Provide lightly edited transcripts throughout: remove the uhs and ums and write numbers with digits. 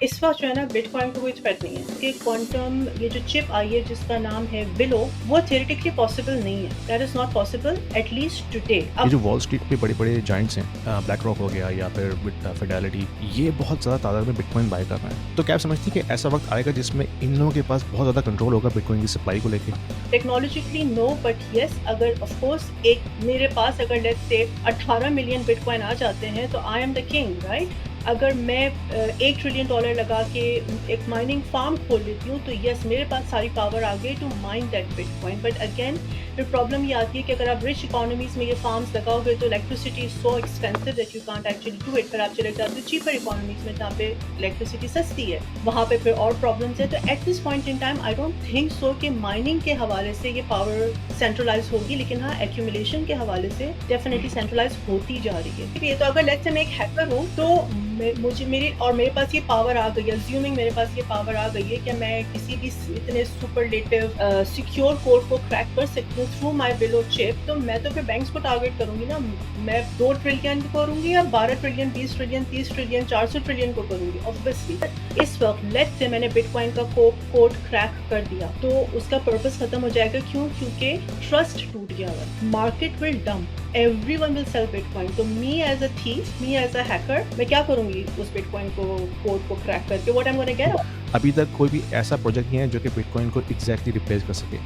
इस वक़्त जो है ना बिटकॉइन को कोई थ्रेट नहीं है कि क्वांटम ये जो चिप आई है जिसका नाम है विलो, वो थियोरेटिकली पॉसिबल नहीं है। That is not possible at least today. ये जो वॉल स्ट्रीट पे बड़े-बड़े जायंट्स हैं, ब्लैक रॉक हो गया या फिर फिडेलिटी, ये बहुत ज़्यादा तादाद में बिटकॉइन बाय कर रहे हैं। तो क्या आप समझती हैं कि ऐसा वक़्त आएगा जिसमें इन लोगों के पास बहुत ज़्यादा कंट्रोल होगा बिटकॉइन की सप्लाई को लेके? टेक्नोलॉजिकली नो, बट येस, अगर ऑफ कोर्स एक मेरे पास अगर लेट्स से 18 मिलियन बिटकॉइन आ जाते हैं तो I am the king, right? अगर मैं $1 ट्रिलियन लगा के एक माइनिंग फार्म खोल लेती हूँ तो यस, मेरे पास सारी पावर आ गई to mine that bitcoin. But again फिर प्रॉब्लम ये आती है कि अगर आप रिच इकोनॉमीज में ये फार्म्स लगाओगे तो electricity is so expensive that you can't actually do it. पर आप चले जाते हो चीपर इकोनॉमीज में जहाँ पे इलेक्ट्रिसिटी सस्ती है, वहाँ पे फिर और प्रॉब्लम्स है। तो eight this point in time I don't think सो कि माइनिंग के हवाले से ये पावर सेंट्रलाइज होगी, लेकिन हाँ एक्यूमुलेशन के हवाले से डेफिनेटली सेंट्रलाइज होती जा रही है। ये तो अगर लेट्स से मैं एक हैकर हूँ तो मुझे मेरे पास ये पावर आ गई है, अज्यूमिंग मेरे पास ये पावर आ गई है कि मैं किसी भी इतने सुपरलेटिव सिक्योर कोड को क्रैक कर सकती हूँ थ्रू माय बिलो चिप, तो मैं तो फिर बैंक्स को टारगेट करूंगी ना। मैं 2 ट्रिलियन को करूंगी या 12 ट्रिलियन, 20 ट्रिलियन, 30 ट्रिलियन, 400 ट्रिलियन को करूंगी ऑब्वियसली। इस वक्त लेट्स से मैंने बिटकॉइन का कोड क्रैक कर दिया तो उसका पर्पस खत्म हो जाएगा। क्यों? क्योंकि ट्रस्ट टूट गया है। Market will dump, everyone will sell bitcoin। तो me as a thief, me as a hacker, मैं क्या करूंगी उस bitcoin को कोड को क्रैक करके? what I'm gonna get? अभी तक कोई भी ऐसा प्रोजेक्ट नहीं है जो कि बिटकॉइन को एग्जैक्टली रिप्लेस कर सके।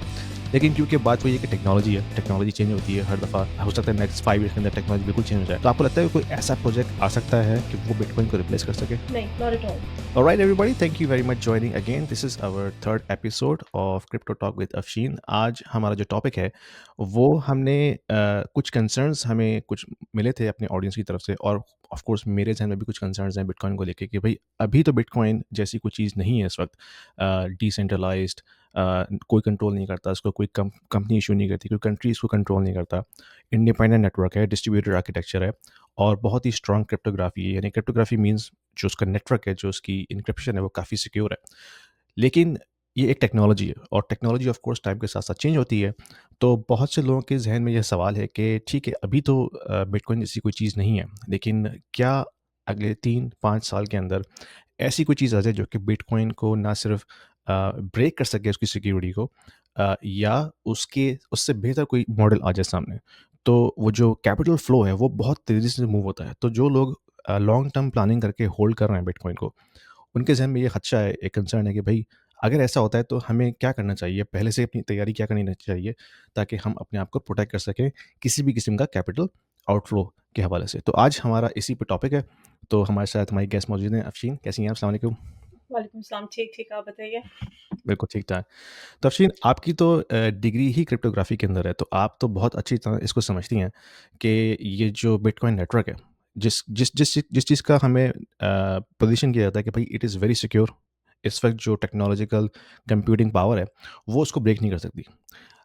लेकिन क्योंकि बात वही है कि टेक्नोलॉजी है, टेक्नोलॉजी चेंज होती है हर दफ़ा। हो सकता है नेक्स्ट 5 ईयर्स के अंदर टेक्नोलॉजी बिल्कुल चेंज हो जाए। तो आपको लगता है कि कोई ऐसा प्रोजेक्ट आ सकता है कि वो बिटकॉइन को रिप्लेस कर सके? नहीं, not at all। Alright, everybody, thank you very much joining again. This is our third episode of Crypto Talk with Afshin. आज हमारा जो टॉपिक है वो हमने कुछ कंसर्न्स हमें कुछ मिले थे अपने ऑडियंस की तरफ से, और ऑफ कोर्स मेरे जहन में भी कुछ कंसर्न्स हैं बिटकॉइन को लेके कि भाई अभी तो बिटकॉइन जैसी कोई चीज़ नहीं है इस वक्त। डिसेंट्रलाइज्ड, कोई कंट्रोल नहीं करता इसको, कोई कंपनी इशू नहीं करती, कोई कंट्री इसको कंट्रोल नहीं करता। इंडिपेंडेंट नेटवर्क है, डिस्ट्रीब्यूटेड आर्किटेक्चर है, और बहुत ही स्ट्रॉन्ग क्रिप्टोग्राफी है। यानी क्रिप्टोग्राफी मीन्स जो उसका नेटवर्क है, जो उसकी इनक्रिप्शन है, वो काफ़ी सिक्योर है। लेकिन ये एक टेक्नोलॉजी है, और टेक्नोलॉजी ऑफ कोर्स टाइम के साथ साथ चेंज होती है। तो बहुत से लोगों के जहन में यह सवाल है कि ठीक है, अभी तो बिटकॉइन जैसी कोई चीज़ नहीं है, लेकिन क्या अगले 3-5 साल के अंदर ऐसी कोई चीज़ आ जाए जो कि बिटकॉइन को ना सिर्फ ब्रेक कर सके उसकी सिक्योरिटी को, या उसके उससे बेहतर कोई मॉडल आ जाए सामने। तो वो जो कैपिटल फ्लो है वो बहुत तेज़ी से मूव होता है। तो जो लोग लॉन्ग टर्म प्लानिंग करके होल्ड कर रहे हैं बिटकॉइन को, उनके ज़हन में ये खदशा है, एक कंसर्न है कि भई अगर ऐसा होता है तो हमें क्या करना चाहिए? पहले से अपनी तैयारी क्या करनी चाहिए ताकि हम अपने आप को प्रोटेक्ट कर सकें किसी भी किस्म का कैपिटल आउटफ्लो के हवाले से? तो आज हमारा इसी पे टॉपिक है। तो हमारे साथ हमारी गेस्ट मौजूद हैं। अफ़शीन, कैसी हैं आप? अस्सलाम वालेकुम। वालेकुम सलाम। ठीक ठीक, आप बताइए। बिल्कुल ठीक-ठाक। तो अफ़शीन, आपकी तो डिग्री ही क्रिप्टोग्राफ़ी के अंदर है, तो आप तो बहुत अच्छी तरह इसको समझती हैं कि ये जो बिटकॉइन नेटवर्क है, जिस चीज़ का हमें पोज़ीशन किया जाता है कि भई इट इज़ वेरी सिक्योर। इस वक़्त जो टेक्नोलॉजिकल कंप्यूटिंग पावर है, वो उसको ब्रेक नहीं कर सकती।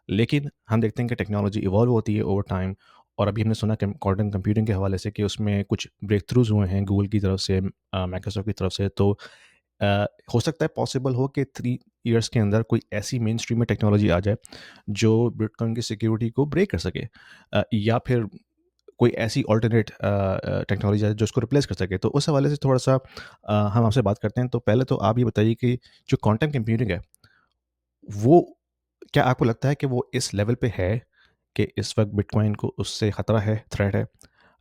लेकिन हम देखते हैं कि टेक्नोलॉजी इवॉल्व होती है ओवर टाइम, और अभी हमने सुना कि क्वांटम कंप्यूटिंग के हवाले से कि उसमें कुछ ब्रेक थ्रूज़ हुए हैं गूगल की तरफ से, माइक्रोसॉफ्ट की तरफ से। तो हो सकता है पॉसिबल हो कि 3 इयर्स के अंदर कोई ऐसी मेन स्ट्रीम में टेक्नोलॉजी आ जाए जो बिटकॉइन की सिक्योरिटी को ब्रेक कर सके, या फिर कोई ऐसी अल्टरनेट टेक्नोलॉजी है जो उसको रिप्लेस कर सके। तो उस हवाले से थोड़ा-सा हम आपसे बात करते हैं। तो पहले तो आप ये बताइए कि जो क्वांटम कंप्यूटिंग है, वो क्या आपको लगता है कि वो इस लेवल पे है कि इस वक़्त बिटकॉइन को उससे खतरा है, थ्रेट है?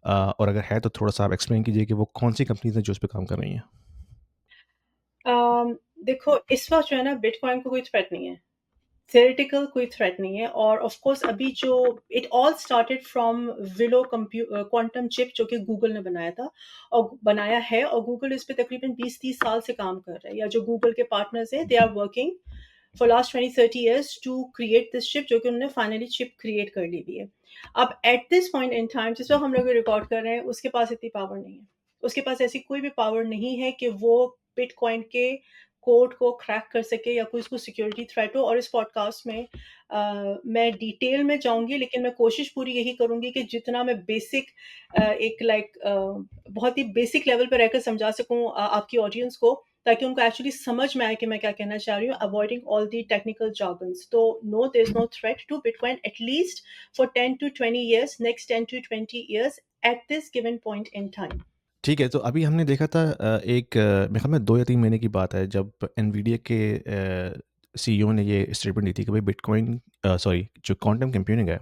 और अगर है तो थोड़ा-सा आप एक्सप्लेन कीजिए कि वो कौन-सी कंपनीज़ हैं जो इस पे काम कर रही हैं? अम, देखो इस वक्त जो है ना बिटकॉइन को कोई थ्रेट नहीं है, थियोरेटिकल कोई थ्रेट नहीं है। और ऑफ कोर्स अभी जो it all started from willow quantum chip जो कि गूगल ने बनाया था और बनाया है, और गूगल इस पे तकरीबन 20-30 साल से काम कर रहा है, या जो गूगल के पार्टनर्स हैं they are working for last 20-30 years to create this chip, जो कि उन्होंने फाइनली चिप क्रिएट कर ली हुई है। अब eight this point in time जिस वक्त हम लोग रिकॉर्ड कर रहे हैं उसके पास इतनी पावर नहीं है, उसके पास ऐसी कोई भी पावर नहीं है कि वो बिटकॉइन के कोड को क्रैक कर सके या कोई उसको सिक्योरिटी थ्रेट हो। और इस पॉडकास्ट में मैं डिटेल में जाऊंगी, लेकिन मैं कोशिश पूरी यही करूंगी कि जितना मैं बेसिक एक बहुत ही बेसिक लेवल पर रहकर समझा सकूं आपकी ऑडियंस को, ताकि उनको एक्चुअली समझ में आए कि मैं क्या कहना चाह रही हूँ, avoiding all the technical jargons। तो no, there is no threat to bitcoin at least for 10 to 20 years, next 10 to 20 years at this given point in time। ठीक है, तो अभी हमने देखा था मेरे ख़्याल में 2 या 3 महीने की बात है जब एनवीडिया के सीईओ ने ये स्टेटमेंट दी थी कि भाई जो क्वांटम कंप्यूटिंग है,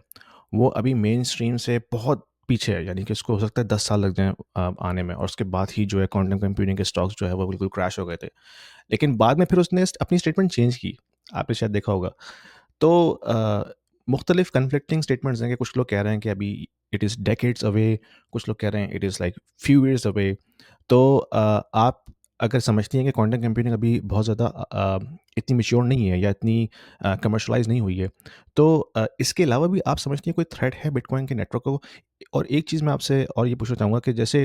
वो अभी मेन स्ट्रीम से बहुत पीछे है, यानी कि उसको हो सकता है 10 साल लग जाएँ आने में, और उसके बाद ही जो है क्वांटम कंप्यूटिंग के स्टॉक्स जो है वो बिल्कुल क्रैश हो गए थे। लेकिन बाद में फिर उसने अपनी स्टेटमेंट चेंज की, आपने शायद देखा होगा। तो मुख्तलिफ कन्फ्लिक्टिंग स्टेटमेंट्स हैं कि कुछ लोग कह रहे हैं कि अभी इट इज़ डेकेड्स अवे, कुछ लोग कह रहे हैं it is like few years away. तो आप अगर समझती हैं कि क्वांटम कंप्यूटिंग अभी बहुत ज़्यादा इतनी मैच्योर नहीं है या इतनी कमर्शियलाइज़ नहीं हुई है, तो इसके अलावा भी आप समझती हैं कोई थ्रेट है बिटकॉइन के नेटवर्क को? और एक चीज़ मैं आपसे और ये पूछना चाहूँगा कि जैसे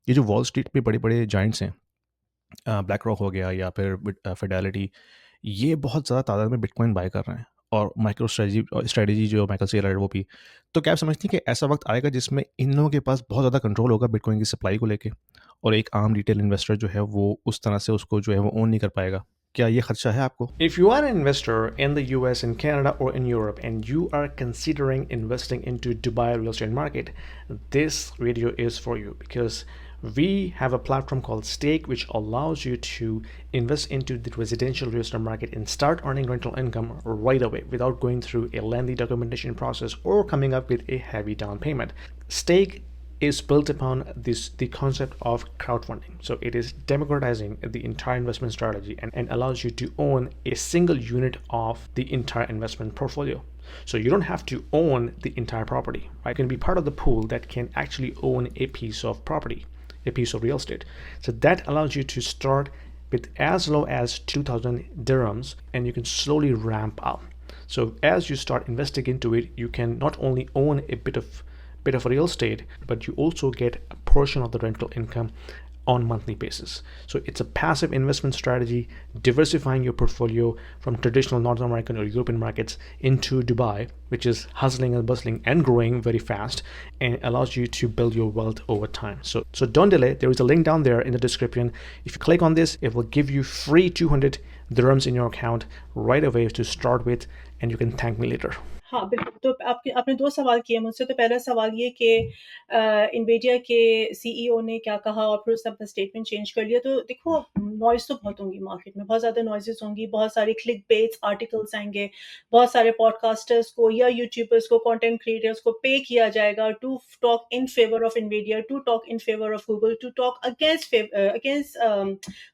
ये जो वॉल स्ट्रीट पे बड़े-बड़े जायंट्स हैं, ब्लैक रॉक हो गया या फिर फिडेलिटी, ये बहुत ज़्यादा तादाद में बिटकॉइन बाय कर रहे हैं, और माइक्रो स्ट्रेटजी जो माइकल सेलर है वो भी। तो क्या आप समझती हैं कि ऐसा वक्त आएगा जिसमें इन लोगों के पास बहुत ज़्यादा कंट्रोल होगा बिटकॉइन की सप्लाई को लेके, और एक आम रिटेल इन्वेस्टर जो है वो उस तरह से उसको जो है वो ओन नहीं कर पाएगा? क्या ये खदशा है आपको? If you are an investor in the US, in Canada, or in Europe, and you are considering investing into Dubai real estate market, this video is for you because we have a platform called Stake, which allows you to invest into the residential real estate market and start earning rental income right away without going through a lengthy documentation process or coming up with a heavy down payment. Stake is built upon the concept of crowdfunding. So it is democratizing the entire investment strategy and allows you to own a single unit of the entire investment portfolio. So you don't have to own the entire property, right? You can be part of the pool that can actually own a piece of property, a piece of real estate. So that allows you to start with as low as 2,000 dirhams and you can slowly ramp up. So as you start investing into it, you can not only own a bit of real estate, but you also get a portion of the rental income on monthly basis. So it's a passive investment strategy, diversifying your portfolio from traditional North American or European markets into Dubai, which is hustling and bustling and growing very fast and allows you to build your wealth over time. So don't delay. There is a link down there in the description. If you click on this, it will give you free 200 dirhams in your account right away to start with, and you can thank me later. हाँ, बिल्कुल, तो आपके आपने 2 सवाल किए मुझसे, तो पहला सवाल ये कि इन्विडिया के सीईओ ने क्या कहा और फिर उसने अपना स्टेटमेंट चेंज कर लिया। तो देखो, नॉइज़ तो बहुत होंगी मार्केट में, बहुत ज़्यादा नॉइज़ेज़ होंगी, बहुत सारे क्लिकबेट्स आर्टिकल्स आएँगे, बहुत सारे पॉडकास्टर्स को या यूट्यूबर्स को, कंटेंट क्रिएटर्स को पे किया जाएगा to talk in favour of Nvidia, to talk in favour of Google, to talk against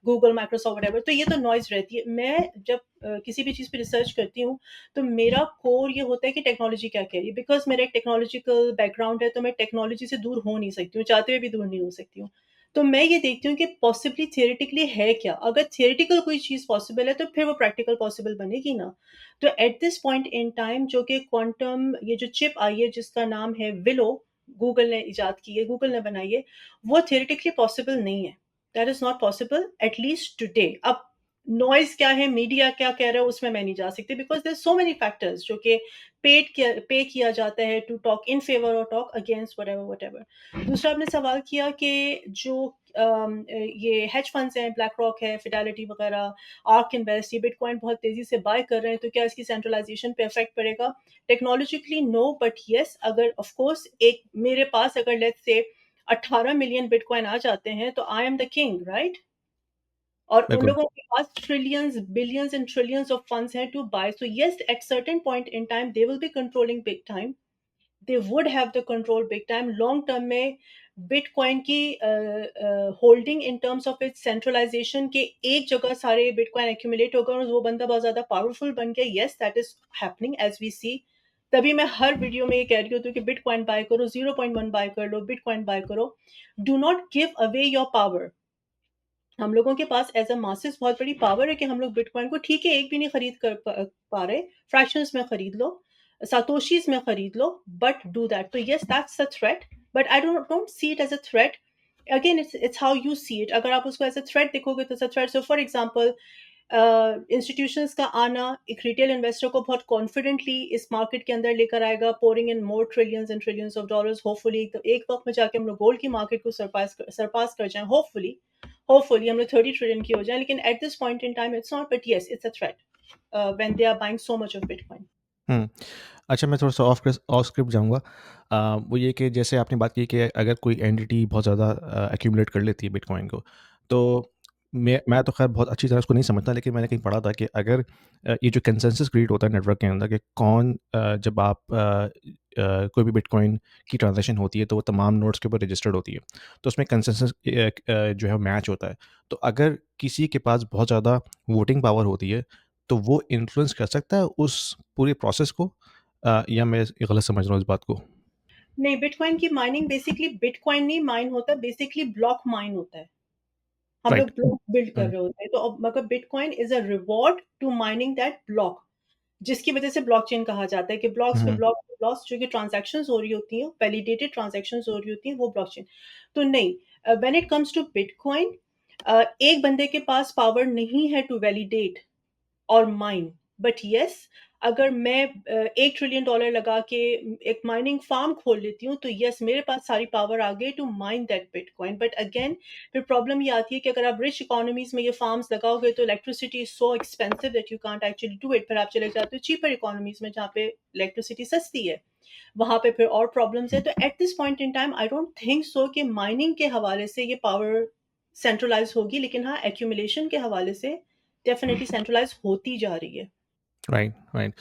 Google, Microsoft, whatever. तो ये तो नॉइज़ रहती है। मैं जब किसी भी चीज़ पे रिसर्च करती हूँ, तो मेरा कोर ये होता है कि टेक्नोलॉजी क्या कह रही है। बिकॉज़ मेरा एक टेक्नोलॉजिकल बैकग्राउंड है, तो मैं टेक्नोलॉजी से दूर हो नहीं सकती हूँ, चाहते हुए भी दूर नहीं हो सकती हूँ। तो मैं ये देखती हूँ कि पॉसिबली थियोरेटिकली है क्या? अगर थियोरेटिकल कोई चीज़ पॉसिबल है, तो फिर वो प्रैक्टिकल पॉसिबल बनेगी ना। तो eight this point in time, जो कि क्वांटम, ये जो चिप आई है जिसका नाम है विलो, गूगल ने इजाद की है, गूगल ने बनाई है, वो थियोरेटिकली पॉसिबल नहीं है। That is not possible at least today. अब नॉइज़ क्या है, मीडिया क्या कह रहा है, उसमें मैं नहीं जा सकती, because there are so many factors जो कि पे किया जाता है टू टॉक इन फेवर और टॉक अगेंस्ट व्हाटएवर व्हाटएवर। दूसरा आपने सवाल किया कि जो ये हेज फंड्स हैं, ब्लैक रॉक है, फिडेलिटी वगैरह, आर्क इन्वेस्ट, ये बिटकॉइन बहुत तेज़ी से बाय कर रहे हैं, तो क्या इसकी सेंट्रलाइज़ेशन पे इफ़ेक्ट पड़ेगा? टेक्नोलॉजिकली नो, बट येस, अगर ऑफ कोर्स एक मेरे पास अगर लेट्स से 18 मिलियन बिटकॉइन आ जाते हैं, तो I am the king, right? और उन बिल्कुल। लोगों के पास trillions, billions and trillions of funds हैं to buy. So yes, at certain point in time they will be controlling big time. They would have the control big time. Long term में bitcoin की holding in terms of its centralization के एक जगह सारे bitcoin accumulate होगा और वो बंदा बहुत ज़्यादा पावरफुल बन गया। Yes, that is happening as we see. तभी मैं हर वीडियो में ये कह रही होती हूँ कि बिटकॉइन बाय करो, 0.1 बाय कर लो, बिटकॉइन बाय करो। Do not give away your power. हम लोगों के पास एज़ अ मासेस बहुत बड़ी पावर है कि हम लोग बिटकॉइन को ठीक है, एक भी नहीं खरीद कर पा रहे, फ्रैक्शंस में खरीद लो, सातोशीज़ में खरीद लो, बट डू दैट। तो yes, that's a threat, but I don't see it as a threat. Again, it's how you see it. अगर आप उसको एज़ अ थ्रेट देखोगे तो it's a threat. So for example, institutions का आना एक retail investor को बहुत कॉन्फिडेंटली इस मार्केट के अंदर लेकर आएगा, pouring in more trillions and trillions of dollars. Hopefully तो एक वक्त में जाके हम लोग गोल्ड की मार्केट को सरपास कर जाएं। होपफुली हम लोग 30 ट्रिलियन की हो जाए, लेकिन at this point in time it's not, but yes, it's a threat when they are buying so much of bitcoin. हुँ। अच्छा, मैं थोड़ा-सा ऑफ स्क्रिप्ट जाऊँगा। वो ये कि जैसे आपने बात की कि अगर कोई एंटिटी बहुत ज़्यादा एक्यूमुलेट कर लेती है बिटकॉइन को, तो मैं तो ख़ैर बहुत अच्छी तरह उसको नहीं समझता, लेकिन मैंने कहीं पढ़ा था कि अगर ये जो कंसेंसस क्रिएट होता है नेटवर्क के अंदर कि कौन जब आप कोई भी बिटकॉइन की ट्रांज़ैक्शन होती है, तो वो तमाम नोड्स के ऊपर रजिस्टर्ड होती है। तो उसमें कंसेंसस जो है मैच होता है। तो अगर किसी के पास बहुत ज़्यादा वोटिंग पावर होती है, तो वो इन्फ्लुएंस कर सकता है उस पूरे प्रोसेस को, या मैं गलत समझ रहा हूँ इस बात को? नहीं, बिटकॉइन की माइनिंग बेसिकली बिटकॉइन नहीं माइन होता, बेसिकली ब्लॉक माइन होता है। हम लोग राइट। ब्लॉक बिल्ड कर हुँ, रहे होते हैं, तो अब मगर bitcoin is a reward to mining that block, जिसकी वजह से ब्लॉकचेन कहा जाता है कि ब्लॉक्स पे हुँ, ब्लॉक्स जो कि ट्रांज़ैक्शंस हो रही होती हैं, वैलिडेटेड ट्रांज़ैक्शंस हो रही होती हैं, वो ब्लॉकचेन। तो नहीं, when it comes to bitcoin, एक बंदे के पास पावर नहीं है टू वैलिडेट और माइन। बट यस, अगर मैं $1 ट्रिलियन लगा के एक माइनिंग फार्म खोल लेती हूँ, तो यस, मेरे पास सारी पावर आ गई to mine that bitcoin. But again, फिर प्रॉब्लम ये आती है कि अगर आप रिच इकोनॉमीज में ये फार्म्स लगाओगे, तो electricity is so expensive that you can't actually do it. फिर आप चले जाते हो चीपर इकोनॉमीज में, जहाँ पे इलेक्ट्रिसिटी सस्ती है, वहां पे फिर और प्रॉब्लम्स है। तो eight this point in time I don't think सो कि माइनिंग के हवाले से ये पावर सेंट्रलाइज होगी, लेकिन हाँ, एक्यूमुलेशन के हवाले से डेफिनेटली सेंट्रलाइज होती जा रही है। Right, right.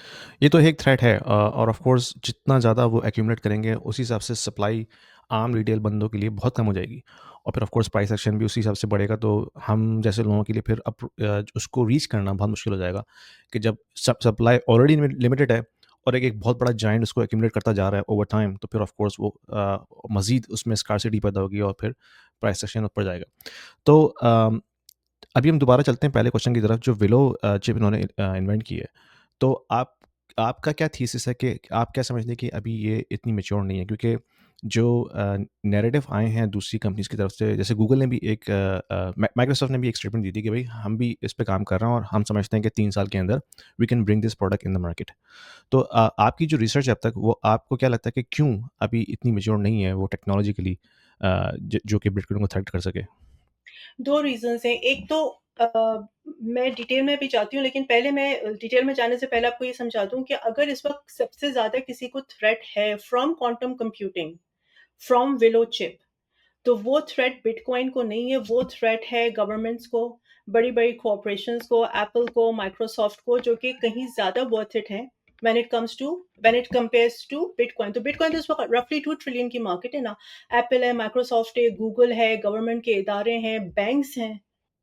ये तो एक थ्रेट है, और ऑफ़ कोर्स जितना ज़्यादा वो एक्यूमुलेट करेंगे, उसी हिसाब से सप्लाई आम रिटेल बंदों के लिए बहुत कम हो जाएगी, और फिर ऑफ़ कोर्स प्राइस एक्शन भी उसी हिसाब से बढ़ेगा, तो हम जैसे लोगों के लिए फिर उसको रीच करना बहुत मुश्किल हो जाएगा कि जब सप्लाई ऑलरेडी लिमिटेड है और एक बहुत बड़ा जायंट उसको एक्यूमुलेट करता जा रहा है ओवर टाइम, तो फिर ऑफ़ कोर्स वो मज़ीद उसमें स्कार्सिटी पैदा होगी और फिर प्राइस एक्शन ऊपर जाएगा। तो अभी हम दोबारा चलते हैं पहले क्वेश्चन की तरफ, जो विलो चिप इन्होंने इन्वेंट की है। तो आपका क्या थीसिस है कि आप क्या समझते हैं कि अभी ये इतनी मैच्योर नहीं है? क्योंकि जो नैरेटिव आए हैं दूसरी कंपनीज़ की तरफ से, जैसे गूगल ने भी माइक्रोसॉफ्ट ने भी एक स्टेटमेंट दी थी कि भई हम भी इस पे काम कर रहे हैं और हम समझते हैं कि 3 साल के अंदर we can bring this product in the market. तो आपकी जो रिसर्च है अब तक, वो आपको क्या लगता है कि क्यों अभी इतनी मैच्योर नहीं है वो टेक्नोलॉजिकली, जो कि बिटकॉइन को थ्रेट कर सके? 2 रीज़न्स हैं। एक तो मैं डिटेल में भी जाती हूँ, लेकिन पहले मैं डिटेल में जाने से पहले आपको ये समझा दूँ कि अगर इस वक़्त सबसे ज़्यादा किसी को थ्रेट है from quantum computing, from willow chip, तो वो थ्रेट बिटकॉइन को नहीं है, वो थ्रेट है गवर्नमेंट्स को, बड़ी-बड़ी कॉर्पोरेशंस को, एप्पल को, माइक्रोसॉफ्ट को, जो कि कहीं ज़्यादा वर्थ इट हैं when it compares to bitcoin. तो बिटकॉइन तो इस वक़्त रफली 2 ट्रिलियन की मार्केट है ना। एप्पल है, माइक्रोसॉफ्ट है, गूगल है, गवर्नमेंट के इदारे हैं, बैंक्स हैं।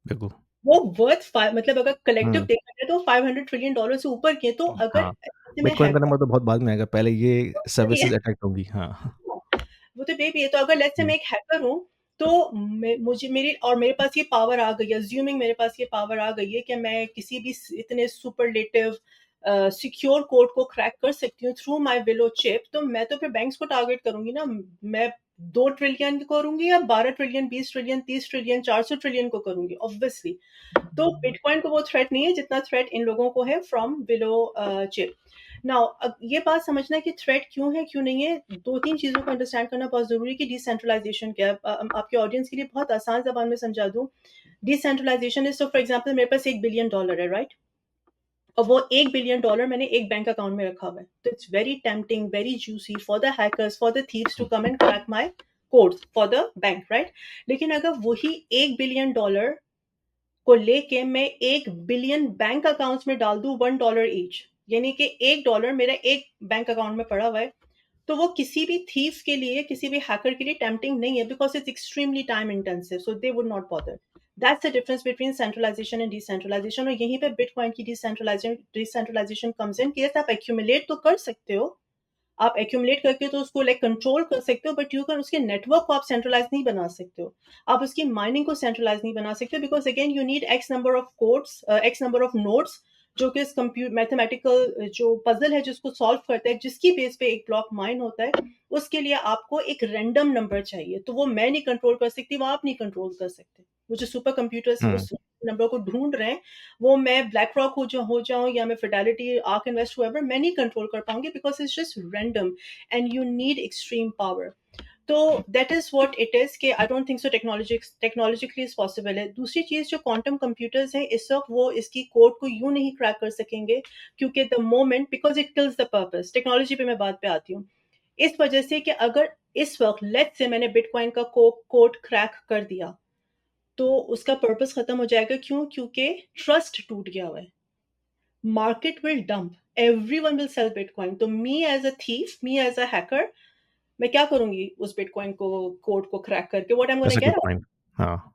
बिल्कुल। वो वर्थ फा मतलब अगर कलेक्टिव हुँ, देखा जाए तो $500 ट्रिलियन से ऊपर की है। तो अगर हाँ। ऐसे में बिटकॉइन का हैकर नंबर तो बहुत बाद में आएगा, पहले ये चलिए, सर्विसेज़ अटैक होंगी। हाँ। वो तो बेबी है। तो अगर लेट्स से हुँ, मैं एक हैकर हूँ, तो मेरे पास ये पावर आ गई है, अज्यूमिंग मेरे पास ये पावर आ गई है कि मैं किसी भी इतने सुपरलेटिव सिक्योर कोड को क्रैक कर सकती हूँ थ्रू माय विलो चिप, तो मैं तो फिर बैंक्स को टारगेट करूंगी ना। मैं 2 ट्रिलियन को करूंगी, या 12 ट्रिलियन, 20 ट्रिलियन, 30 ट्रिलियन, 400 ट्रिलियन को करूंगी, ऑब्वियसली। तो बिटकॉइन को वो थ्रेट नहीं है जितना थ्रेट इन लोगों को है फ्रॉम बिलो चिप। नाउ, ये बात समझना है कि थ्रेट क्यों है, क्यों नहीं है। 2-3 चीज़ों को अंडरस्टैंड करना बहुत ज़रूरी है कि डिसेंट्रलाइज़ेशन क्या है। आपके ऑडियंस के लिए बहुत आसान ज़बान में समझा दूँ। डिसेंट्रलाइज़ेशन इज़, तो फॉर एग्ज़ाम्पल मेरे पास $1 बिलियन है, राइट? और वो $1 बिलियन मैंने एक बैंक अकाउंट में रखा हुआ है। तो it's very tempting, very juicy for the hackers, for the thieves to come and crack my codes for the bank, right? लेकिन अगर वही $1 बिलियन को लेके मैं 1 बिलियन बैंक अकाउंट्स में डाल दूं, $1 ईच, यानी कि $1 मेरा एक बैंक अकाउंट में पड़ा हुआ है, तो वो किसी भी थीफ के लिए, किसी भी हैकर के लिए टेम्पटिंग नहीं है, because it's extremely time intensive, so they would not bother. That's the difference between centralisation and decentralisation. और यहीं पे बिटकॉइन की डिसेंट्रलाइजेशन कम्स इन, कि आप एक्यूमुलेट तो कर सकते हो, आप एक्यूमुलेट करके तो उसको लाइक कंट्रोल कर सकते हो, बट यू कैन उसके नेटवर्क को आप सेंट्रलाइज नहीं बना सकते हो। आप उसकी माइनिंग को सेंट्रलाइज नहीं बना सकते, because again you need x number of codes, x number of nodes, जो कि इस कंप्यूट मैथमेटिकल जो पजल है जिसको सॉल्व करता है, जिसकी बेस पे एक ब्लॉक माइन होता है, उसके लिए आपको एक रैंडम नंबर चाहिए। तो वो मैं नहीं कंट्रोल कर सकती, वो आप नहीं कंट्रोल कर सकते। वो जो सुपर कंप्यूटर्स हुँ, उस नंबर को ढूंढ रहे हैं, वो मैं ब्लैक रॉक हो जाऊं, या मैं फिडेलिटी, आर्क इन्वेस्ट, हुएवर, मैं नहीं कंट्रोल कर पाऊंगी, because it's just random and you need extreme power. तो that is what it is कि I don't think so technologically is possible है। दूसरी चीज़ जो क्वांटम कंप्यूटर्स हैं इस वक़्त वो इसकी कोड को यूँ नहीं क्रैक कर सकेंगे क्योंकि the moment because it kills the purpose. Technology पे मैं बात पे आती हूँ। इस वजह से कि अगर इस वक़्त लेट्स से मैंने बिटकॉइन का कोड क्रैक कर दिया, तो उसका पर्पस खत्म हो जाएगा। क्यों? क्योंकि ट्रस्ट टूट गया हुआ है। Market will dump, everyone will sell bitcoin. तो me as a thief, me as a hacker, मैं क्या करूँगी उस बिटकॉइन को कोड को क्रैक करके? What I am gonna that's a good get? Point. हाँ।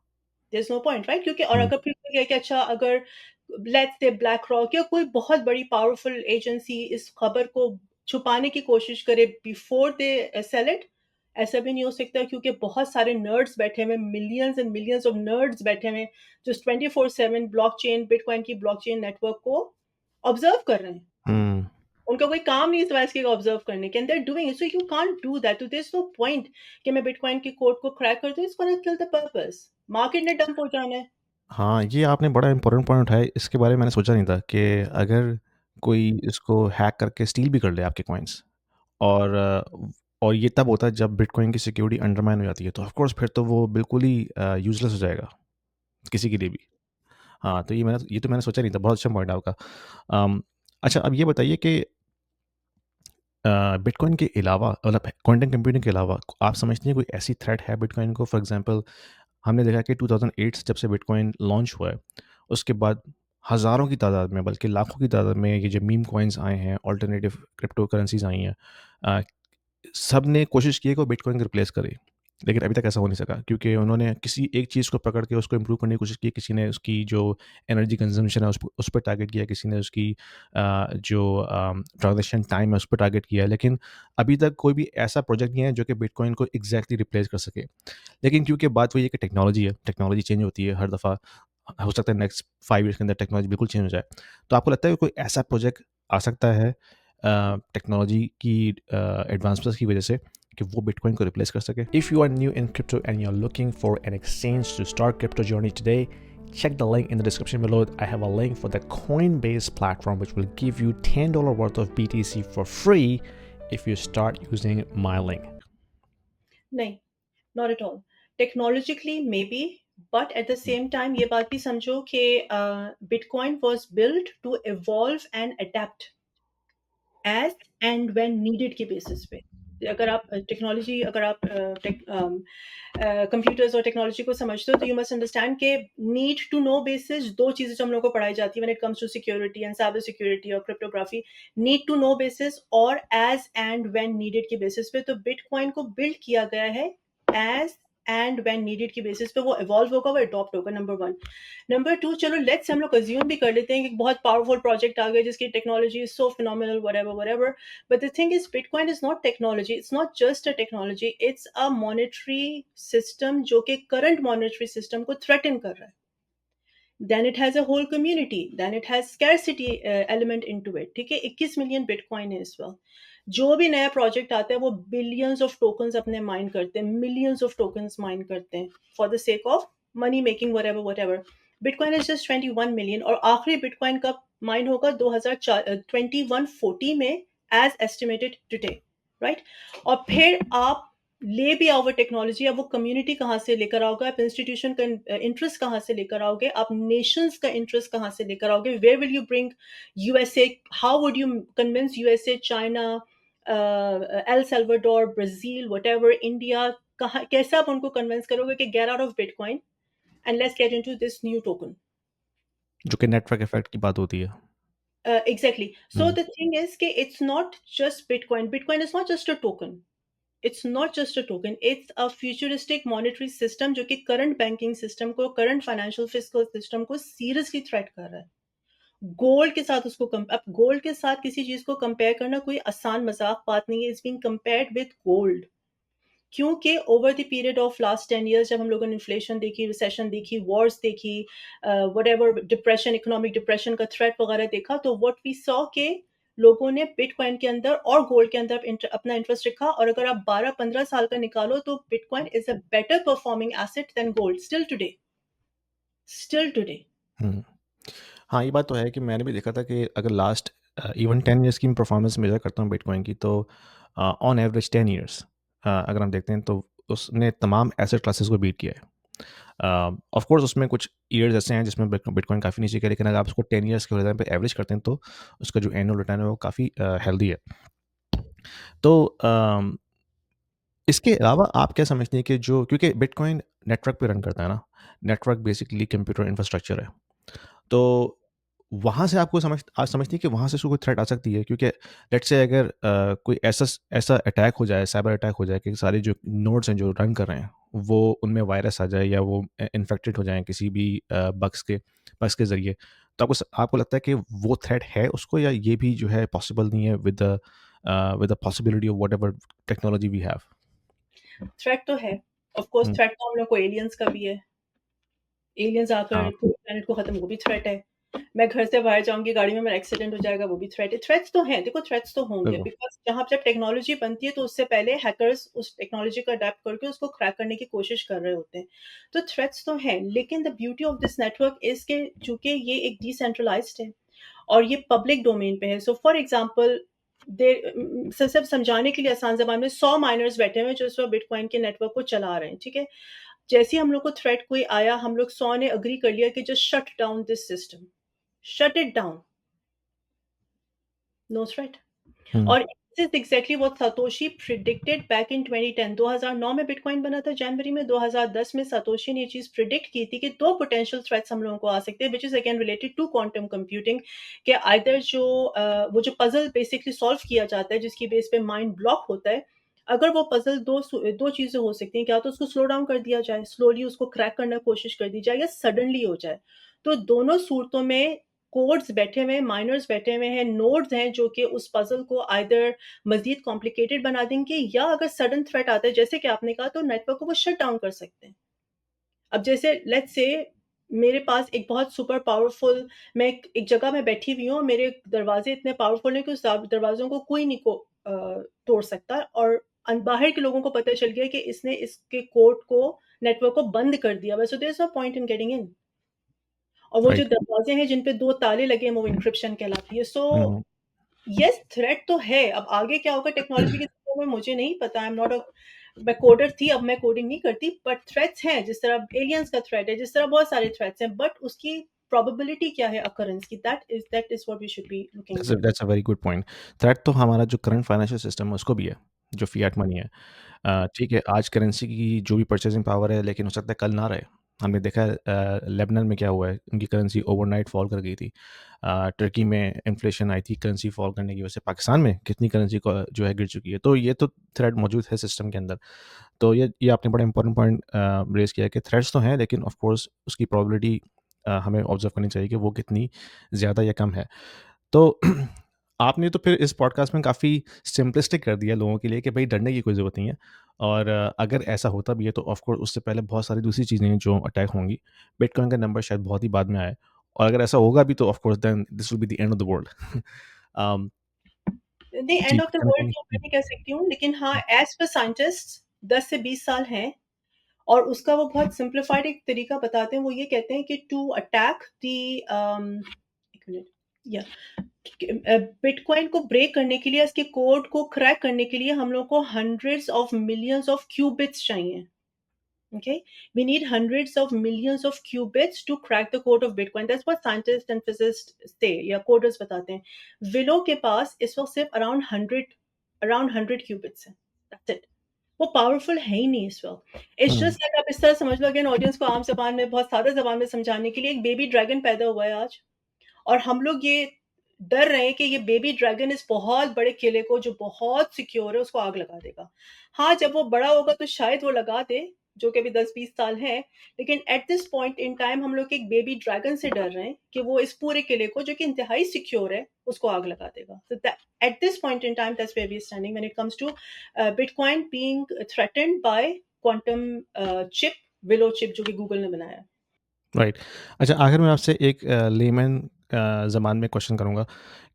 There is no point, right? क्योंकि और हुँ, अगर फिर कोई कहे कि अच्छा, अगर लेट्स से ब्लैक रॉक या कोई बहुत बड़ी पावरफुल एजेंसी इस खबर को छुपाने की कोशिश करे बिफोर दे सेल इट, ऐसा भी नहीं हो सकता क्योंकि बहुत सारे नर्ड्स बैठे हुए हैं, millions and millions of nerds बैठे हुए हैं जो 24/7 ब्लॉकचेन, बिटकॉइन की ब्लॉकचेन नेटवर्क को ऑब्जर्व कर रहे हैं। हुँ। उनका कोई काम नहीं इस वाइस के ऑब्जर्व करने के, and they are doing it, so you can't do that. तो देयर इज नो पॉइंट कि मैं बिटकॉइन के कोड को क्रैक कर दूं। It's gonna kill the purpose. Market ने डंप हो जाना है। हाँ, ये आपने बड़ा इम्पोर्टेंट पॉइंट उठाया, इसके बारे में मैंने सोचा नहीं था कि अगर कोई इसको हैक करके स्टील भी कर ले आपके कॉइन्स और और ये तब होता है जब बिटकॉइन की सिक्योरिटी अंडरमाइन हो जाती है, तो ऑफ कोर्स फिर तो वो बिल्कुल ही यूज़लेस हो जाएगा, किसी के लिए भी। हाँ, तो ये तो मैंने सोचा नहीं था, बहुत अच्छा पॉइंट है आपका। अम, अच्छा अब ये बताइए कि बिटकॉइन के अलावा मतलब क्वांटम कंप्यूटिंग के अलावा आप समझते हैं कोई ऐसी थ्रेट है बिटकॉइन को? फॉर एग्ज़ाम्पल हमने देखा कि 2008 से जब से बिटकॉइन लॉन्च हुआ है, उसके बाद हज़ारों की तादाद में बल्कि लाखों की तादाद में ये जो मीम कॉइन्स आए हैं, अल्टरनेटिव क्रिप्टो करेंसीज़ आई हैं। अ, सब ने कोशिश की है कि वो बिटकॉइन को रिप्लेस करे, लेकिन अभी तक ऐसा हो नहीं सका क्योंकि उन्होंने किसी एक चीज़ को पकड़ के उसको इम्प्रूव करने की कोशिश की। किसी ने उसकी जो एनर्जी कंज़म्पशन है उस पे टारगेट किया, किसी ने उसकी जो ट्रांज़ैक्शन टाइम है उस पे टारगेट किया है, लेकिन अभी तक कोई भी ऐसा प्रोजेक्ट नहीं है जो कि बिटकॉइन को एग्ज़ैक्टली रिप्लेस कर सके। लेकिन क्योंकि बात वही है कि टेक्नोलॉजी है, टेक्नोलॉजी चेंज होती है हर दफ़ा। हो सकता है नेक्स्ट 5 ईयर्स के अंदर टेक्नोलॉजी बिल्कुल चेंज हो जाए। तो आपको लगता है कि कोई ऐसा प्रोजेक्ट आ सकता है टेक्नोलॉजी की एडवांसमेंट्स की वजह से कि वो बिटकॉइन को रिप्लेस कर सके? If you are new in crypto and you're looking for an exchange to start crypto journey today, check the link in the description below. I have a link for the Coinbase platform which will give you $10 worth of BTC for free if you start using my link. नहीं, not at all. Technologically may be, but at the same time ये बात भी समझो कि Bitcoin was built to evolve and adapt as and when needed के basis पे। अगर आप टेक्नोलॉजी, अगर आप कंप्यूटर्स और टेक्नोलॉजी को समझते हो तो यू मस्ट अंडरस्टैंड के नीड टू नो बेसिस दो चीज़ें जो हम लोग को पढ़ाई जाती है when it comes to security and cyber security और cryptography. Need to know basis और एज एंड व्हेन नीडेड के बेसिस पे। तो बिटकॉइन को बिल्ड किया गया है एज एंड व्हेन नीडेड के बेसिस पे। वो इवॉल्व होगा, वो अडॉप्ट होगा, नंबर वन। नंबर टू, चलो लेट्स हम लोग अज्यूम भी कर लेते हैं कि बहुत पावरफुल प्रोजेक्ट आ गया जिसकी technology is so phenomenal, whatever whatever, but the thing is bitcoin is not technology, it's not just a technology, it's a monetary system जो कि current monetary system को threaten कर रहा है। then it has a whole community, then it has scarcity element into it। ठीक है, 21 million bitcoin है इस वक्त। जो भी नया प्रोजेक्ट आता है वो बिलियंस ऑफ टोकन्स अपने माइन करते हैं, मिलियंस ऑफ टोकन्स माइन करते हैं for the sake of money making, whatever whatever। Bitcoin is just 21 million और आखिरी बिटकॉइन कब माइन होगा? 2021-40 में, एज एस्टिमेटेड टुडे, राइट? और फिर आप ले भी आओगे टेक्नोलॉजी, अब वो कम्युनिटी कहाँ से लेकर आओगे? आप इंस्टीट्यूशन का इंटरेस्ट कहाँ से लेकर आओगे? आप नेशंस का इंटरेस्ट कहाँ से लेकर आओगे? Where will you bring USA? How would you convince USA, China, El Salvador, Brazil, whatever, India? कहाँ, कैसे आप उनको कन्विंस करोगे कि get out of Bitcoin and let's get into this new token? जो कि नेटवर्क इफ़ेक्ट की बात होती है। Exactly. So hmm. the thing is कि it's not just Bitcoin. Bitcoin is not just a token. It's not just a token. It's a futuristic monetary system जो कि current banking system को, current financial fiscal system को seriously threat कर रहा है। Gold के साथ उसको अब गोल्ड के साथ किसी चीज को कंपेयर करना कोई आसान मजाक बात नहीं है। It's being compared with gold क्योंकि over the period of last 10 years जब हम लोगों ने इन्फ्लेशन देखी, रिसेशन देखी, वॉर्स देखी, व्हाटएवर, डिप्रेशन, इकोनॉमिक डिप्रेशन का थ्रेट वगैरह देखा, तो व्हाट वी सॉ के लोगों ने बिटकॉइन के अंदर और गोल्ड के अंदर अपना इंटरेस्ट रखा। और अगर आप 12-15 साल का निकालो तो bitcoin is a better performing asset than gold still today, still today. हुँ। हाँ, ये बात तो है कि मैंने भी देखा था कि अगर लास्ट इवन 10 इयर्स की मैं परफॉर्मेंस मेज़र करता हूँ बिटकॉइन की तो ऑन एवरेज 10 इयर्स अगर हम देखते हैं तो उसने तमाम एसेट क्लासेस को बीट किया है। ऑफ कोर्स उसमें कुछ ईयर्स ऐसे हैं जिसमें बिटकॉइन काफ़ी नीचे गया, लेकिन अगर आप उसको 10 ईयर्स के होराइज़न पे एवरेज करते हैं तो उसका जो एनुअल रिटर्न है वो काफ़ी हेल्दी है। तो इसके अलावा आप क्या समझते हैं कि जो, क्योंकि बिटकॉइन नेटवर्क पे रन करता है ना, नेटवर्क बेसिकली कंप्यूटर इंफ्रास्ट्रक्चर है। तो वहाँ से आपको आप समझती हैं कि वहाँ से उसको कोई थ्रेट आ सकती है? क्योंकि लेट्स से अगर कोई ऐसा अटैक हो जाए, साइबर अटैक हो जाए कि सारे जो नोड्स हैं जो रन कर रहे हैं, वो उनमें वायरस आ जाए या वो इन्फेक्टेड हो जाएँ किसी भी बग्स के ज़रिए, तो आपको लगता है कि वो थ्रेट है उसको, या ये भी जो है पॉसिबल नहीं है with the possibility of whatever technology we have? Threat तो है, ऑफ कोर्स हुँ, थ्रेट तो हम लोग को एलियंस का भी है। एलियंस हाँ, आकर पूरे प्लैनेट को खत्म, वो भी थ्रेट है। मैं घर से बाहर जाऊँगी, गाड़ी में मेरा एक्सीडेंट हो जाएगा, वो भी थ्रेट है। थ्रेट्स तो हैं, देखो थ्रेट्स तो होंगे बिल्कुल। बिकॉज़ जहाँ जब टेक्नोलॉजी बनती है तो उससे पहले हैकर्स उस टेक्नोलॉजी को अडैप्ट करके उसको क्रैक करने की कोशिश कर रहे होते हैं। तो थ्रेट्स तो हैं, लेकिन the beauty of this network is के चूँकि ये एक डिसेंट्रलाइज़्ड है और ये पब्लिक डोमेन पे है। सो फॉर एग्ज़ाम्पल सिर्फ़ समझाने के लिए आसान ज़बान में 100 माइनर्स बैठे हुए हैं जो इस वक़्त बिटकॉइन के नेटवर्क को चला रहे हैं, ठीक है? जैसे ही हम लोग को थ्रेट कोई आया, हम लोग 100 ने एग्री कर लिया कि just shut down this system, shut it down, no threat. हुँ, और this is exactly what Satoshi predicted back in 2010। 2009 में बिटकॉइन बना था जनवरी में, 2010 में सातोशी ने ये चीज प्रिडिक्ट की थी कि दो पोटेंशियल थ्रेट्स हम लोगों को आ सकते हैं, which is again related to quantum computing. कि आइदर जो वो जो पजल बेसिकली सॉल्व किया जाता है जिसकी बेस पे माइंड ब्लॉक होता है, अगर वो पजल दो चीजें हो सकती हैं, क्या तो उसको स्लो डाउन कर दिया जाए, स्लोली उसको क्रैक करने की कोशिश कर दी जाए, या सडनली हो जाए। तो दोनों सूरतों में कोड्स बैठे हुए हैं, माइनर्स बैठे हुए हैं, नोड्स हैं जो कि उस पजल को आइदर मज़ीद कॉम्प्लिकेटेड बना देंगे, या अगर सडन थ्रेट आता है जैसे कि आपने कहा, तो नेटवर्क को वो शट डाउन कर सकते हैं। अब जैसे लेट्स से मेरे पास एक बहुत सुपर पावरफुल, मैं एक जगह में बैठी हुई हूँ और मेरे दरवाजे इतने पावरफुल हैं कि उस दरवाज़ों को कोई नहीं तोड़ सकता, और बाहर के लोगों को पता चल गया कि इसने इसके कोड को, नेटवर्क को बंद कर दिया हुआ है, so there is no point in getting in. और वो जो राइट। दरवाजे हैं जिन पे 2 ताले लगे हैं वो एन्क्रिप्शन कहलाती है। सो हुँ, येस, थ्रेट तो है। अब आगे क्या होगा टेक्नोलॉजी के क्षेत्र में मुझे नहीं पता, आई एम नॉट अ, मैं कोडर थी, अब मैं कोडिंग नहीं करती, बट थ्रेट्स हैं, जिस तरह एलियंस का थ्रेट है, जिस तरह बहुत सारे थ्रेट्स हैं, बट उसकी प्रोबेबिलिटी क्या है अकरेंस की, that is what we should be looking into. That's a very good point. Threat तो हमारा जो करंट फाइनेंशियल सिस्टम है उसको भी है, जो फिएट मनी है। ठीक है, आज करेंसी की जो भी परचेज़िंग पावर है, लेकिन हो सकता है कल ना रहे। हमने देखा है लेबनान में क्या हुआ है, उनकी करेंसी ओवरनाइट फॉल कर गई थी। टर्की में इन्फ्लेशन आई थी करेंसी फॉल करने की वजह से, पाकिस्तान में कितनी करेंसी को जो है गिर चुकी है। तो ये तो थ्रेट मौजूद है सिस्टम के अंदर। तो ये आपने बड़ा इंपॉर्टेंट पॉइंट रेज़ किया है कि थ्रेट्स तो हैं, लेकिन ऑफ कोर्स उसकी प्रोबेबिलिटी हमें ऑब्ज़र्व करनी चाहिए कि वो कितनी ज़्यादा या कम है। तो आपने तो फिर इस पॉडकास्ट में काफ़ी सिंपलिस्टिक कर दिया लोगों के लिए कि भई डरने की कोई ज़रूरत नहीं है, और अगर ऐसा होता भी है तो ऑफ़ कोर्स उससे पहले बहुत सारी दूसरी चीज़ें हैं जो अटैक होंगी। बिटकॉइन का नंबर शायद बहुत ही बाद में आए, और अगर ऐसा होगा भी तो of course then this will be the end of the world. Um, नहीं, जी, एंड ऑफ कुछ द कहना वर्ल्ड चाहेंगे? तो मैं नहीं कह सकती हूँ, लेकिन हाँ, एज़ पर साइंटिस्ट 10 से 20 साल हैं, और उसका वो बहुत सिंप्लिफाइड एक तरीका बताते हैं। वो ये कहते हैं कि टू अटैक द एक मिनट, या बिटकॉइन को ब्रेक करने के लिए, इसके कोड को क्रैक करने के लिए हम लोग को hundreds of millions of qubits चाहिए। Okay, we need hundreds of millions of qubits to crack the code of Bitcoin. That's what scientists and physicists say, या coders बताते हैं। विलो के पास इस वक्त सिर्फ अराउंड 100 क्यूबिट्स है। That's it. वो पावरफुल है ही नहीं इस वक्त। इट्स हुँ, जस्ट लाइक, आप इस तरह समझ लो, अगेन ऑडियंस को आम जबान में, बहुत सादा जबान में समझाने के लिए, एक बेबी ड्रैगन पैदा हुआ है आज, और हम लोग ये डर रहे हैं कि ये बेबी ड्रैगन इस बहुत बड़े किले को, जो बहुत सिक्योर है, उसको आग लगा देगा। हाँ, जब वो बड़ा होगा तो शायद वो लगा दे, जो कि अभी 10-20 साल है, लेकिन at this point in time हम लोग एक बेबी ड्रैगन से डर रहे हैं कि वो इस पूरे किले को, जो कि इंतहाई सिक्योर है, उसको आग लगा देगा। So that at this point in time, that's where we are standing when it comes to Bitcoin being threatened by quantum chip, Willow chip, जो कि गूगल ने बनाया है। राइट। अच्छा, आखिर में आपसे एक लेमन ज़बान में क्वेश्चन करूँगा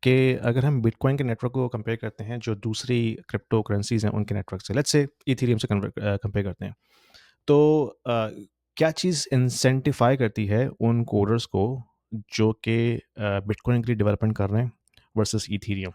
कि अगर हम बिटकॉइन के नेटवर्क को कंपेयर करते हैं जो दूसरी क्रिप्टो करेंसीज़ हैं उनके नेटवर्क से, लेट्स से इथेरियम से कंपेयर करते हैं। तो क्या चीज़ इंसेंटिफाई करती है उन कोडर्स को जो कि बिटकॉइन के लिए डेवलपमेंट कर रहे हैं वर्सेस इथेरियम?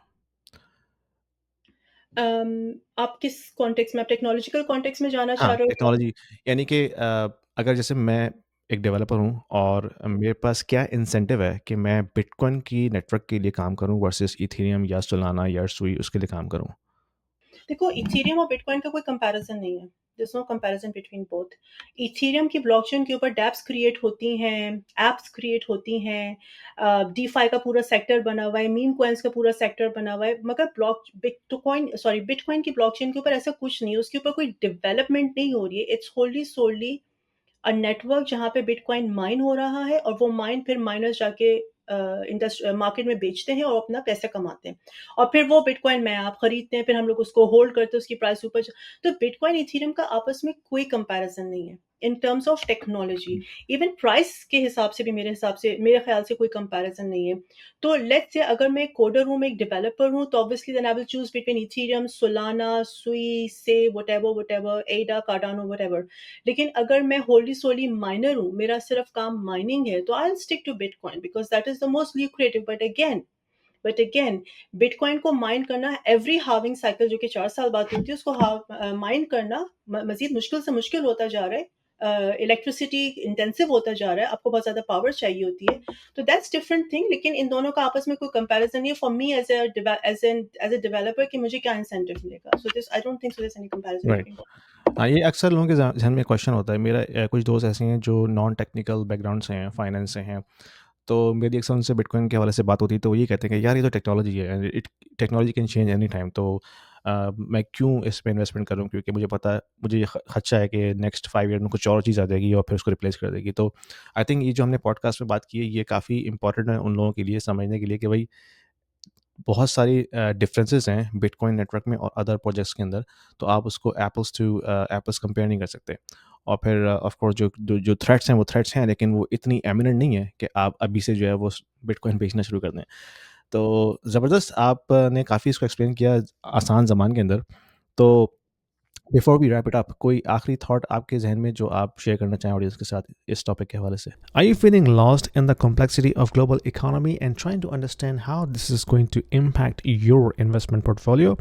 आप किस कॉन्टेक्स्ट में, आप टेक्नोलॉजिकल कॉन्टेक्स्ट में जाना चाह हाँ, रहे हो या? टेक्नोलॉजी यानी कि अगर जैसे मैं एक डेवलपर हूँ और मेरे पास क्या इंसेंटिव है कि मैं बिटकॉइन की नेटवर्क के लिए काम करूँ वर्सेस इथेरियम या सोलाना या सुई उसके लिए काम करूँ? देखो, इथेरियम और बिटकॉइन का कोई कंपैरिजन नहीं है। There is no comparison between both. Ethereum की ब्लॉकचेन के ऊपर डैप्स क्रिएट होती हैं, एप्स क्रिएट होती हैं, डीफाई का पूरा सेक्टर बना हुआ है, मीम कॉइन्स का पूरा सेक्टर बना हुआ है, मगर बिटकॉइन की ब्लॉकचेन के ऊपर ऐसा कुछ नहीं है, उसके ऊपर कोई डेवलपमेंट नहीं हो रही है। इट्स होल्ली सोल्ली नेटवर्क जहाँ पे बिटकॉइन माइन हो रहा है, और वो माइन फिर माइनर्स जाके मार्केट में बेचते हैं और अपना पैसा कमाते हैं, और फिर वो बिटकॉइन में आप खरीदते हैं, फिर हम लोग उसको होल्ड करते हैं, उसकी प्राइस ऊपर तो बिटकॉइन इथेरियम का आपस में कोई कंपैरिजन नहीं है इन terms of technology. Even price के हिसाब से भी मेरे ख्याल से कोई कंपैरिजन नहीं है। तो लेट्स से अगर मैं कोडर हूँ, मैं एक डेवलपर हूँ, तो obviously then I will choose between Ethereum, Solana, Sui, से whatever Ada, Cardano, what. लेकिन अगर मैं होली सोली माइनर हूँ, मेरा सिर्फ काम माइनिंग है, तो I stick to Bitcoin because that is the most lucrative. But again Bitcoin को माइन करना एवरी हार्विंग साइकिल, जो कि 4 साल बाद होती है, उसको माइन करना मजीद मुश्किल से मुश्किल होता जा रहा है। इलेक्ट्रिसिटी इंटेंसिव होता जा रहा है, आपको बहुत ज्यादा पावर चाहिए होती है। तो दैट्स डिफरेंट थिंग, लेकिन इन दोनों का आपस में कोई कंपैरिजन नहीं है for me as a developer कि मुझे क्या इंसेंटिव मिलेगा। So this I don't think so this any comparison right. Between. हाँ, ये अक्सर लोगों के ज़हन में क्वेश्चन होता है। मेरा कुछ दोस्त ऐसे हैं जो नॉन टेक्निकल बैकग्राउंड से हैं, फाइनेंस से हैं। तो मेरी अक्सर उनसे बिटकॉइन के हवाले से बात होती है, तो वो ये कहते हैं कि यार ये तो टेक्नोलॉजी है and it technology can change any time. तो मैं क्यों इस पे इन्वेस्टमेंट करूँ, क्योंकि मुझे पता है, मुझे ये खदशा है कि नेक्स्ट 5 ईयर में कुछ और चीज़ आ जाएगी और फिर उसको रिप्लेस कर देगी। तो आई थिंक ये जो हमने पॉडकास्ट में बात की है, ये काफ़ी इंपॉर्टेंट है उन लोगों के लिए समझने के लिए कि भाई बहुत सारी डिफरेंसेस हैं बिटकॉइन नेटवर्क में और अदर प्रोजेक्ट्स के अंदर। तो आप उसको एप्पल्स कंपेयर नहीं कर सकते। और फिर ऑफ कोर्स जो थ्रेट्स हैं वो थ्रेट्स हैं, लेकिन वो इतनी एमिनेंट नहीं है कि आप अभी से जो है वो बिटकॉइन बेचना शुरू कर दें। तो ज़बरदस्त आपने काफ़ी इसको एक्सप्लेन किया आसान ज़बान के अंदर। तो before we wrap it up, कोई आखिरी थॉट आपके जहन में जो आप शेयर करना चाहें ऑडियंस के साथ इस टॉपिक के हवाले से? Are you feeling lost in the complexity of global economy and trying to understand how this is going to impact your investment portfolio?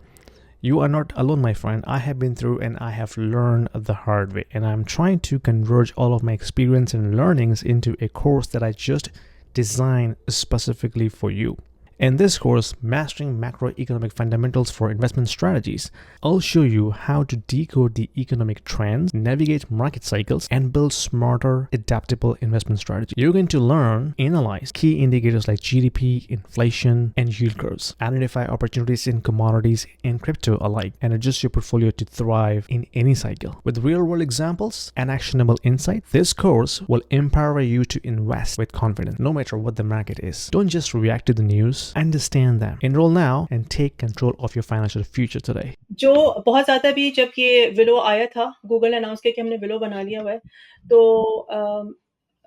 You are not alone, my friend. I have been through and I have learned the hard way, and I'm trying to converge all of my experience and learnings into a course that I just designed specifically for you. In this course, Mastering Macroeconomic Fundamentals for Investment Strategies, I'll show you how to decode the economic trends, navigate market cycles, and build smarter, adaptable investment strategies. You're going to learn, analyze key indicators like GDP, inflation, and yield curves, identify opportunities in commodities and crypto alike, and adjust your portfolio to thrive in any cycle. With real-world examples and actionable insight, this course will empower you to invest with confidence, no matter what the market is. Don't just react to the news, understand them. Enroll now and take control of your financial future today. जो बहुत ज़्यादा भी, जब ये willow आया था, Google ने announce किया कि हमने विलो बना लिया हुआ है, तो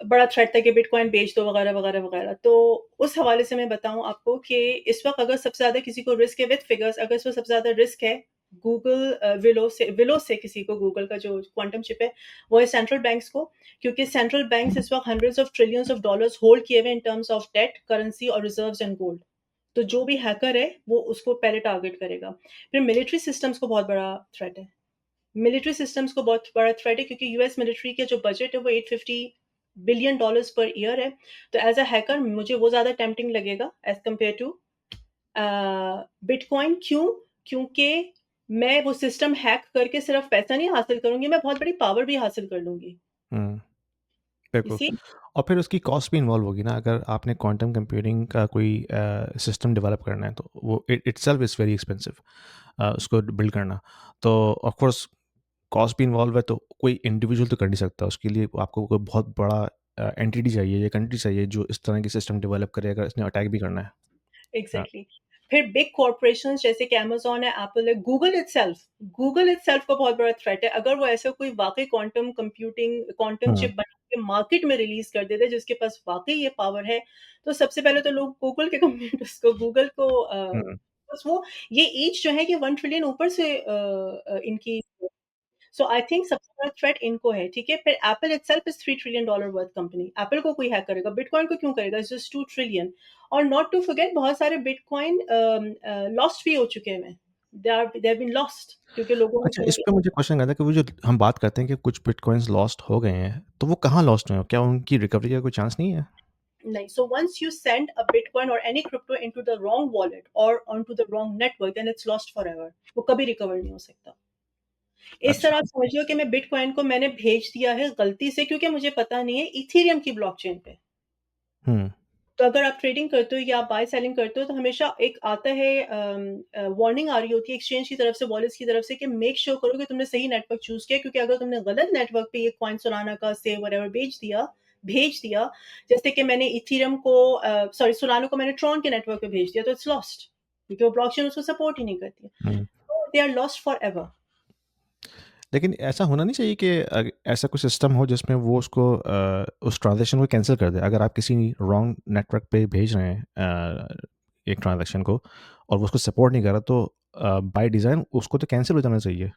बड़ा थ्रेट था कि बिटकॉइन बेच दो वगैरह वगैरह वगैरह। तो उस हवाले से मैं बताऊं आपको कि इस वक्त अगर सबसे ज़्यादा किसी को रिस्क है विद फिगर्स, अगर इसमें सबसे ज़्यादा रिस्क है गूगल, विलो से किसी को गूगल का जो क्वांटम चिप है, वो है सेंट्रल बैंक्स को। क्योंकि सेंट्रल बैंक्स इस वक्त hundreds of trillions of dollars hold किए हुए in terms of debt, currency और रिजर्व्स एंड गोल्ड। तो जो भी हैकर है वो उसको पहले टारगेट करेगा। फिर मिलिट्री सिस्टम्स को बहुत बड़ा थ्रेट है। मिलिट्री सिस्टम्स को बहुत बड़ा थ्रेट है, क्योंकि यूएस मिलिट्री का जो बजट है वो 850 बिलियन डॉलर्स पर ईयर है। तो एज अ हैकर मुझे वो ज़्यादा टेम्पटिंग लगेगा एज कम्पेयर टू बिटकॉइन। क्यों? क्योंकि मैं वो सिस्टम हैक करके सिर्फ पैसा नहीं हासिल करूंगी, मैं बहुत बड़ी पावर भी हासिल कर लूंगी। हुँ, बिल्कुल। इसी और फिर उसकी कॉस्ट भी इन्वॉल्व होगी ना, अगर आपने क्वांटम कंप्यूटिंग का कोई सिस्टम डेवलप करना है, तो वो इटसेल्फ इज़ वेरी एक्सपेंसिव उसको बिल्ड करना। तो ऑफ कोर्स कॉस्ट भी इन्वॉल्व है, तो कोई इंडिविजुअल तो कर नहीं सकता। उसके लिए आपको कोई बहुत बड़ा एंटिटी चाहिए या कंट्री चाहिए जो इस तरह की सिस्टम डेवलप करे, अगर इसने अटैक भी करना है। हाँ। एग्जैक्टली। फिर बिग कॉर्पोरेशंस जैसे कि अमेज़न है, एप्पल है, गूगल इटसेल्फ को बहुत बड़ा थ्रेट है। अगर वो ऐसा कोई वाक़ई क्वांटम हुँ, चिप बना के मार्केट में रिलीज़ कर देते हैं, जिसके पास वाक़ई ये पावर है, तो सबसे पहले तो लोग गूगल के कंप्यूटर्स को, गूगल को हुँ, बस वो ये ईच जो है कि 1 ट्रिलियन ऊपर से इनकी। सो आई थिंक सबसे बड़ा थ्रेट इनको है, ठीक है? फिर Apple itself is $3 trillion worth company. Apple को कोई हैक करेगा, बिटकॉइन को क्यों करेगा? It's just 2 trillion. और नॉट टू फॉरगेट बहुत सारे बिटकॉइन लॉस्ट भी हो चुके हैं। दे हैव बीन लॉस्ट क्योंकि लोगों अच्छा, इस ने पे मुझे क्वेश्चन आता है कि वो जो हम बात करते हैं कि कुछ बिटकॉइन्स लॉस्ट हो गए हैं, तो वो कहाँ लॉस्ट हुए हैं? क्या उनकी रिकवरी का कोई चांस नहीं है? नहीं, so once you send a bitcoin or any crypto into the wrong wallet or onto the wrong network, then it's lost forever. वो कभी रिकवर नहीं हो सकता। इस अच्छा। तरह आप समझ लो कि मैं बिटकॉइन को मैंने भेज दिया है गलती से, क्योंकि मुझे पता नहीं है इथेरियम की ब्लॉकचेन पे। हुँ, तो अगर आप ट्रेडिंग करते हो या आप बाय सेलिंग करते हो तो हमेशा एक आता है वार्निंग आ रही होती है एक्सचेंज की तरफ से, वॉलेट्स की तरफ से, कि मेक श्योर करो कि तुमने सही नेटवर्क चूज़ किया, क्योंकि अगर तुमने गलत नेटवर्क पे ये कॉइन सोलाना का सेव व्हाटएवर भेज दिया, जैसे कि मैंने इथेरियम को सॉरी सोलाना को मैंने ट्रॉन के नेटवर्क पे भेज दिया, तो इट्स लॉस्ट, क्योंकि वो ब्लॉकचेन उसको सपोर्ट ही नहीं करती है। हुँ। तो दे आर लॉस्ट फॉरएवर। लेकिन ऐसा होना नहीं चाहिए कि ऐसा कुछ सिस्टम हो जिसमें वो उसको उस ट्रांज़ैक्शन को कैंसल कर दे। अगर आप किसी रॉन्ग नेटवर्क पे भेज रहे हैं एक ट्रांज़ैक्शन को और वो उसको सपोर्ट नहीं कर रहा, तो बाय डिज़ाइन उसको तो कैंसल हो जाना चाहिए।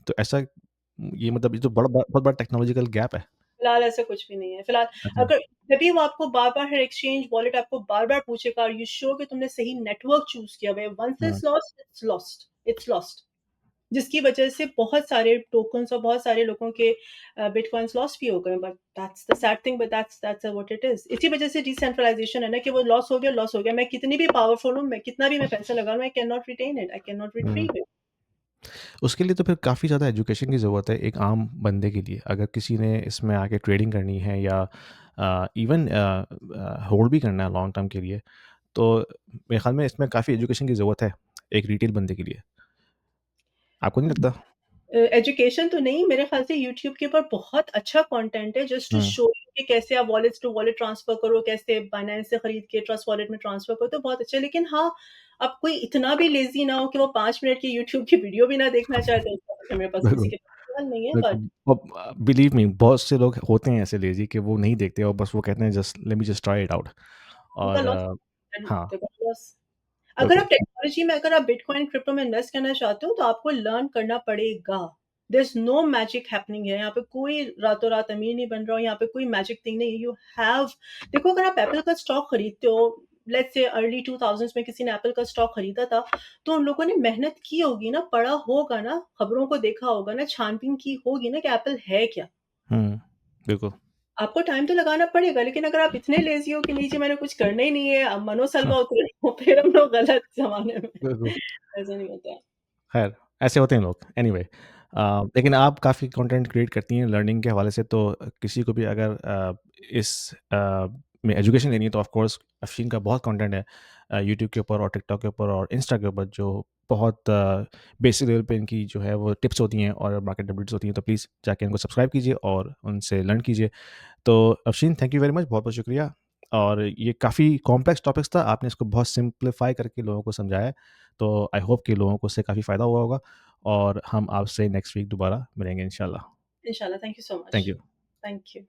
तो ऐसा ये मतलब ये तो बहुत बड़ा टेक्नोलॉजिकल गैप है। फिलहाल ऐसा कुछ भी नहीं है। फिलहाल अच्छा। अगर तभी वो आपको बार-बार हर एक्सचेंज वॉलेट आपको बार-बार पूछेगा, आर यू श्योर कि तुमने सही नेटवर्क चूज़ किया हुआ है? वन्स हाँ। It's lost, it's lost, it's lost. जिसकी वजह से बहुत सारे टोकन्स और बहुत सारे लोगों के बिटकॉइन्स लॉस्ट भी हो गए, but that's the sad thing, but that's what it is. इसी वजह से डिसेंट्रलाइज़ेशन है ना, कि वो लॉस हो गया, लॉस हो गया। मैं कितनी भी पावरफुल हूँ, मैं कितना भी मैं पैसा लगा लूँ, I can not retain it, I can not hmm. Retrieve it. उसके लिए तो फिर काफ़ी ज़्यादा एजुकेशन की ज़रूरत है एक आम बंदे के लिए। अगर किसी ने इसमें आके ट्रेडिंग करनी है या इवन होल्ड भी करना है लॉन्ग टर्म के लिए, तो मेरे ख़्याल में इसमें काफ़ी एजुकेशन की ज़रूरत है, एक रिटेल बंदे के लिए। आपको नहीं लगता? एजुकेशन तो नहीं, मेरे ख़्याल से यूट्यूब के ऊपर बहुत अच्छा कंटेंट है just to hmm, show you कि कैसे आप वॉलेट्स टू वॉलेट ट्रांसफ़र करो, कैसे बाइनेंस से खरीद के ट्रस्ट वॉलेट में ट्रांसफ़र करो, तो बहुत अच्छा है। लेकिन हाँ, अब कोई इतना भी लेज़ी ना हो कि वो 5 मिनट की यूट्यूब की वीडियो भी ना देखना चाहे, तो उसका तो मेरे पास किसी बिल्कुल, के पास सवाल नहीं है, बट बिल्कुल। अब बिलीव मी बहुत से लोग होते हैं ऐसे लेज़ी कि वो नहीं देखते और बस वो कहते हैं just let me just try it out उनका और लॉस हाँ, देखो लॉस। अगर बिल्कुल। आप टेक्नोलॉजी में अगर आप बिटकॉइन क्रिप्टो में इन्वेस्ट करना चाहते हो तो आपको लर्न करना पड़ेगा। There is no magic happening है। यहाँ पे कोई रातों-रात अमीर नहीं बन रहा हो, यहाँ पे कोई मैजिक थिंग नहीं है। यू हैव देखो, अगर आप एप्पल का स्टॉक खरीदते हो, लेट्स से अर्ली 2000s में किसी ने एप्पल का स्टॉक खरीदा था, तो उन लोगों ने मेहनत की होगी ना, पढ़ा होगा ना, खबरों को देखा होगा ना, छानबीन की होगी ना कि एप्पल है क्या? हुँ, बिल्कुल। आपको टाइम तो लगाना पड़ेगा, लेकिन अगर आप इतने लेज़ी हो कि नहीं जी मैंने कुछ करना ही नहीं है, अब मनो हाँ, सलवा उतरे हो, फिर हम लोग गलत ज़माने में हैं। बिल्कुल। ऐसा नहीं होता है। खैर, ऐसे होते हैं लोग। एनीवे लेकिन आप काफ़ी कंटेंट क्रिएट करती हैं लर्निंग के हवाले से, तो किसी को भी अगर इस में एजुकेशन लेनी है तो ऑफ़ कोर्स अफ़शीन का बहुत कंटेंट है यूट्यूब के ऊपर और टिकटॉक के ऊपर और इंस्टा के ऊपर, जो बहुत बेसिक लेवल पे इनकी जो है वो टिप्स होती हैं और मार्केट अपडेट्स होती हैं। तो प्लीज़ जाके इनको सब्सक्राइब कीजिए और उनसे लर्न कीजिए। तो अफ़शीन, थैंक यू वेरी मच, बहुत-बहुत शुक्रिया। और ये काफ़ी कॉम्प्लेक्स टॉपिक्स था, आपने इसको बहुत सिम्प्लीफाई करके लोगों को समझाया है। तो आई होप कि लोगों को उससे काफ़ी फ़ायदा हुआ होगा और हम आपसे नेक्स्ट वीक दोबारा मिलेंगे इंशाल्लाह। इंशाल्लाह, thank you so much. Thank you. Thank you.